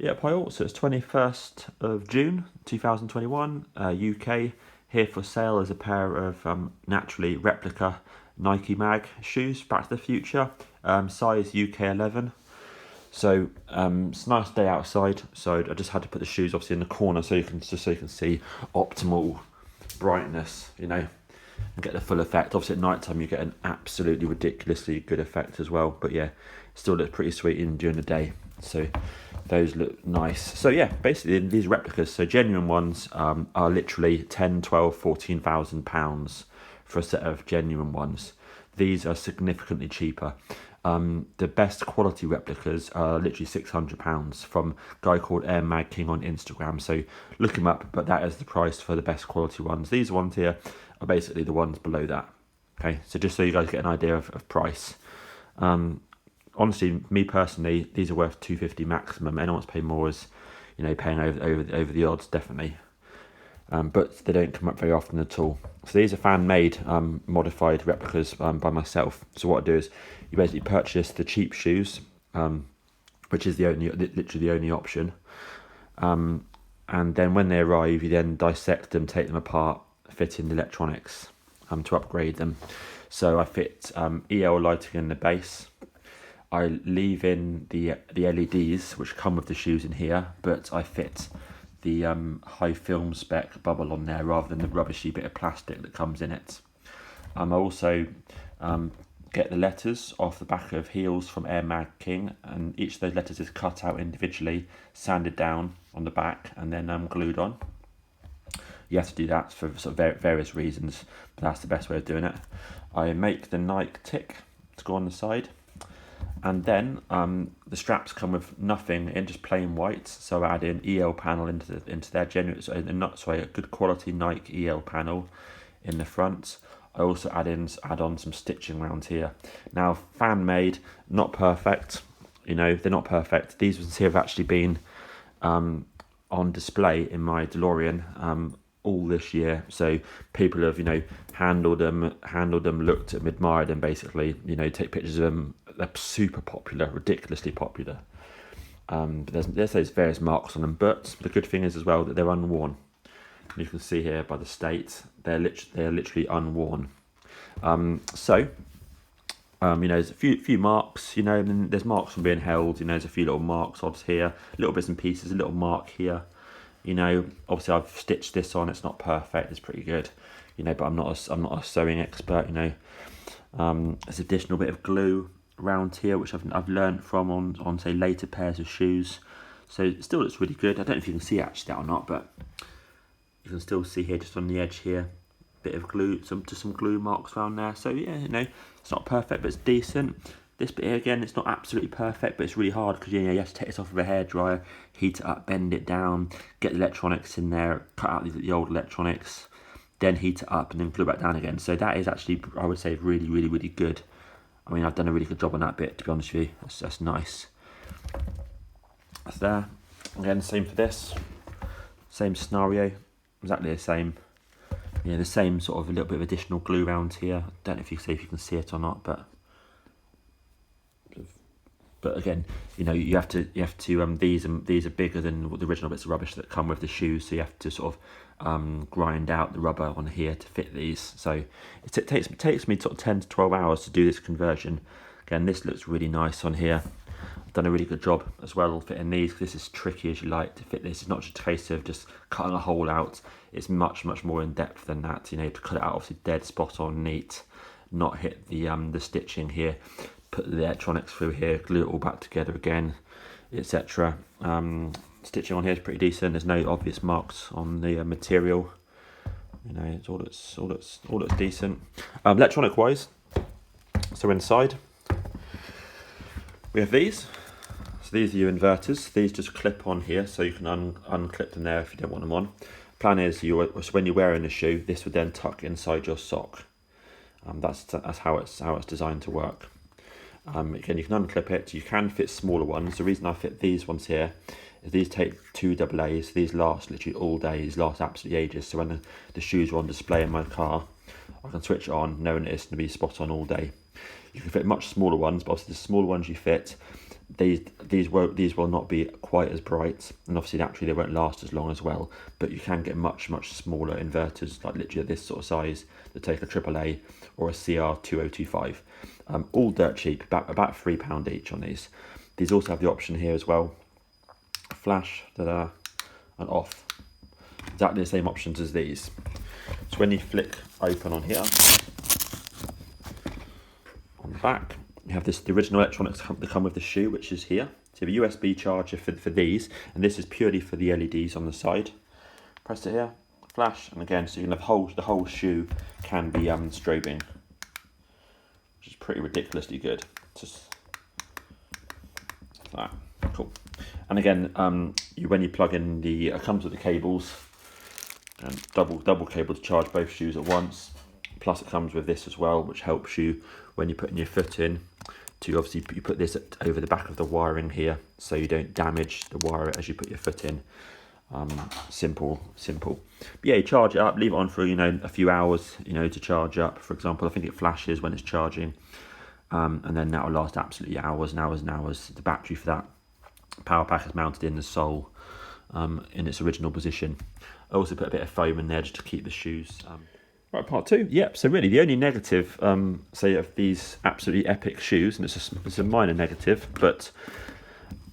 Yep, hi all. So it's 21st of June 2021, UK. Here for sale is a pair of naturally replica Nike Mag shoes, Back to the Future, size uk11. So it's a nice day outside. So I just had to put the shoes obviously in the corner so you can see optimal brightness, and get the full effect. Obviously at night time you get an absolutely ridiculously good effect as well. But yeah, it still looks pretty sweet even during the day. So those look nice. So yeah, basically these replicas, so genuine ones are literally 10, 12, 14,000 pounds for a set of genuine ones. These are significantly cheaper. The best quality replicas are literally £600 from a guy called Air Mag King on Instagram. So look him up, but that is the price for the best quality ones. These ones here are basically the ones below that. Okay, so just so you guys get an idea of price. Honestly, me personally, these are worth £250 maximum. Anyone wants to pay more is, paying over the odds, definitely. But they don't come up very often at all. So these are fan-made, modified replicas by myself. So what I do is, you basically purchase the cheap shoes, which is literally the only option. And then when they arrive, you then dissect them, take them apart, fit in the electronics to upgrade them. So I fit EL lighting in the base. I leave in the LEDs, which come with the shoes in here, but I fit the high film spec bubble on there rather than the rubbishy bit of plastic that comes in it. I also get the letters off the back of heels from Air Mag King, and each of those letters is cut out individually, sanded down on the back, and then glued on. You have to do that for sort of various reasons, but that's the best way of doing it. I make the Nike tick to go on the side. And then the straps come with nothing in, just plain white. So I add in EL panel into their genuine, a good quality Nike EL panel in the front. I also add on some stitching around here. Now, fan made, not perfect. They're not perfect. These ones here have actually been on display in my DeLorean all this year. So people have handled them, looked at them, admired them, basically. Take pictures of them. They're super popular, ridiculously popular. But there's those various marks on them. But the good thing is as well that they're unworn. You can see here by the state, they're literally unworn. There's a few marks, and there's marks from being held. There's a few little marks odds here, little bits and pieces, a little mark here. Obviously I've stitched this on. It's not perfect. It's pretty good. But I'm not a sewing expert. There's additional bit of glue around here, which I've learned from on say later pairs of shoes. So it still looks really good. I don't know if you can see actually that or not, but you can still see here just on the edge here, bit of glue, some glue marks around there. So yeah, it's not perfect, but it's decent. This bit here again, it's not absolutely perfect, but it's really hard because you have to take this off with a hairdryer, heat it up, bend it down, get the electronics in there, cut out the old electronics, then heat it up and then glue it back down again. So that is actually, I would say, really, really, really good. I mean, I've done a really good job on that bit, to be honest with you. That's nice. That's there. Again, same for this. Same scenario. Exactly the same. The same sort of a little bit of additional glue around here. Don't know if you can see it or not, but again, you have to these are bigger than the original bits of rubbish that come with the shoes, so you have to sort of grind out the rubber on here to fit these. So it takes me sort of 10 to 12 hours to do this conversion. Again, this looks really nice on here. I've done a really good job as well fitting these. This is tricky as you like to fit this. It's not just a case of just cutting a hole out. It's much more in depth than that. To cut it out obviously dead spot on, neat, not hit the stitching here. Put the electronics through here, glue it all back together again, etc. Stitching on here is pretty decent. There's no obvious marks on the material. It's all that's decent. Electronic wise, so inside we have these. So these are your inverters. These just clip on here, so you can unclip them there if you don't want them on. Plan is when you're wearing the shoe, this would then tuck inside your sock. That's how it's designed to work. Again, you can unclip it. You can fit smaller ones. The reason I fit these ones here is these take 2 AA's. These last literally all day. These last absolutely ages. So when the shoes are on display in my car, I can switch it on knowing it's going to be spot on all day. You can fit much smaller ones, but obviously the smaller ones you fit, these these will not be quite as bright, and obviously naturally they won't last as long as well, but you can get much smaller inverters, like literally this sort of size, that take a AAA or a CR2025. All dirt cheap, about £3 each on these. These also have the option here as well, flash, and off. Exactly the same options as these. So when you flick open on here, on the back, you have the original electronics that come with the shoe, which is here. So you have a USB charger for these, and this is purely for the LEDs on the side. Press it here, flash, and again, so you can have the whole shoe can be strobing, which is pretty ridiculously good. Just like that, cool. And again, when you plug in it comes with the cables, and double cable to charge both shoes at once. Plus it comes with this as well, which helps you when you're putting your foot in, to obviously you put this over the back of the wiring here, so you don't damage the wire as you put your foot in. Simple. But yeah, you charge it up, leave it on for a few hours, to charge up. For example, I think it flashes when it's charging, and then that will last absolutely hours and hours and hours. The battery for that power pack is mounted in the sole, in its original position. I also put a bit of foam in there just to keep the shoes. Right, part two. Yep. So really, the only negative, say, of these absolutely epic shoes, and it's a minor negative, but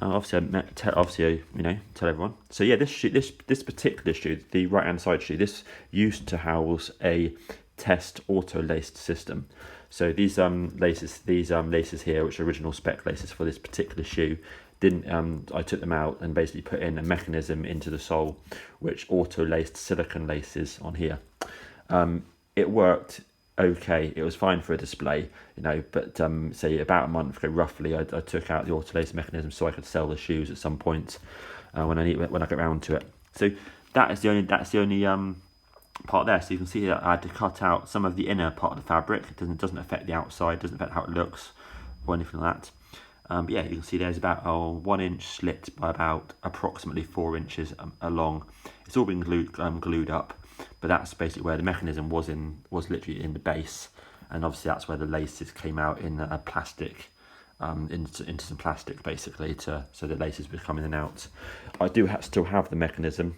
obviously, tell everyone. So yeah, this particular shoe, the right-hand side shoe, this used to house a test auto-laced system. So these laces here, which are original spec laces for this particular shoe, I took them out and basically put in a mechanism into the sole which auto-laced silicone laces on here. It worked okay, it was fine for a display, but say about a month ago roughly, I took out the auto-lace mechanism so I could sell the shoes at some point when I get around to it. So that's the only part there. So you can see that I had to cut out some of the inner part of the fabric. It doesn't affect the outside, doesn't affect how it looks or anything like that. But yeah, you can see there's about a 1 inch slit by about approximately 4 inches along. It's all been glued up, but that's basically where the mechanism was literally in the base, and obviously that's where the laces came out in a plastic, into some plastic basically, so the laces would come in and out. I do still have the mechanism,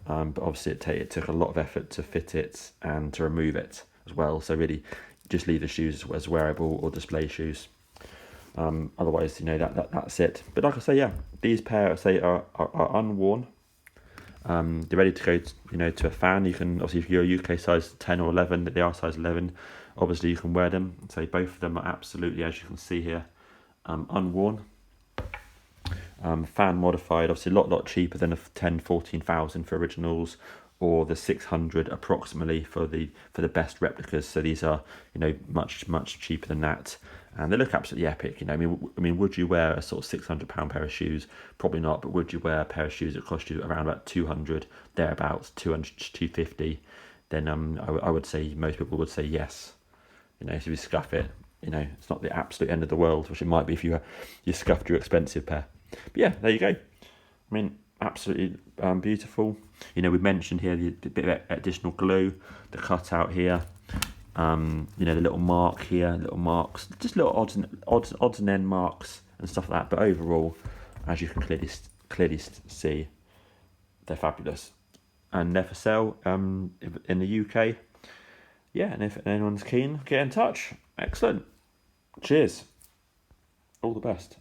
but obviously it took a lot of effort to fit it and to remove it as well. So really, just leave the shoes as wearable or display shoes. Otherwise, that's it. But like I say, yeah, these pair are unworn. They're ready to go, to a fan. You can obviously, if you're a UK size 10 or 11, they are size 11. Obviously, you can wear them. So both of them are absolutely, as you can see here, unworn. Fan modified, obviously a lot cheaper than a 14,000 for originals, or the 600 approximately for the best replicas. So these are much cheaper than that, and they look absolutely epic. I mean, would you wear a sort of £600 pair of shoes? Probably not. But would you wear a pair of shoes that cost you around about 200, thereabouts, 200 to 250? Then I would say most people would say yes. So if you scuff it, it's not the absolute end of the world, which it might be if you scuffed your expensive pair. But yeah, there you go. I mean, absolutely beautiful. We mentioned here the bit of additional glue, the cutout here, the little mark here, little marks, just little odds and end marks and stuff like that. But overall, as you can clearly see, they're fabulous, and they're for sale in the UK. Yeah, and if anyone's keen, get in touch. Excellent. Cheers. All the best.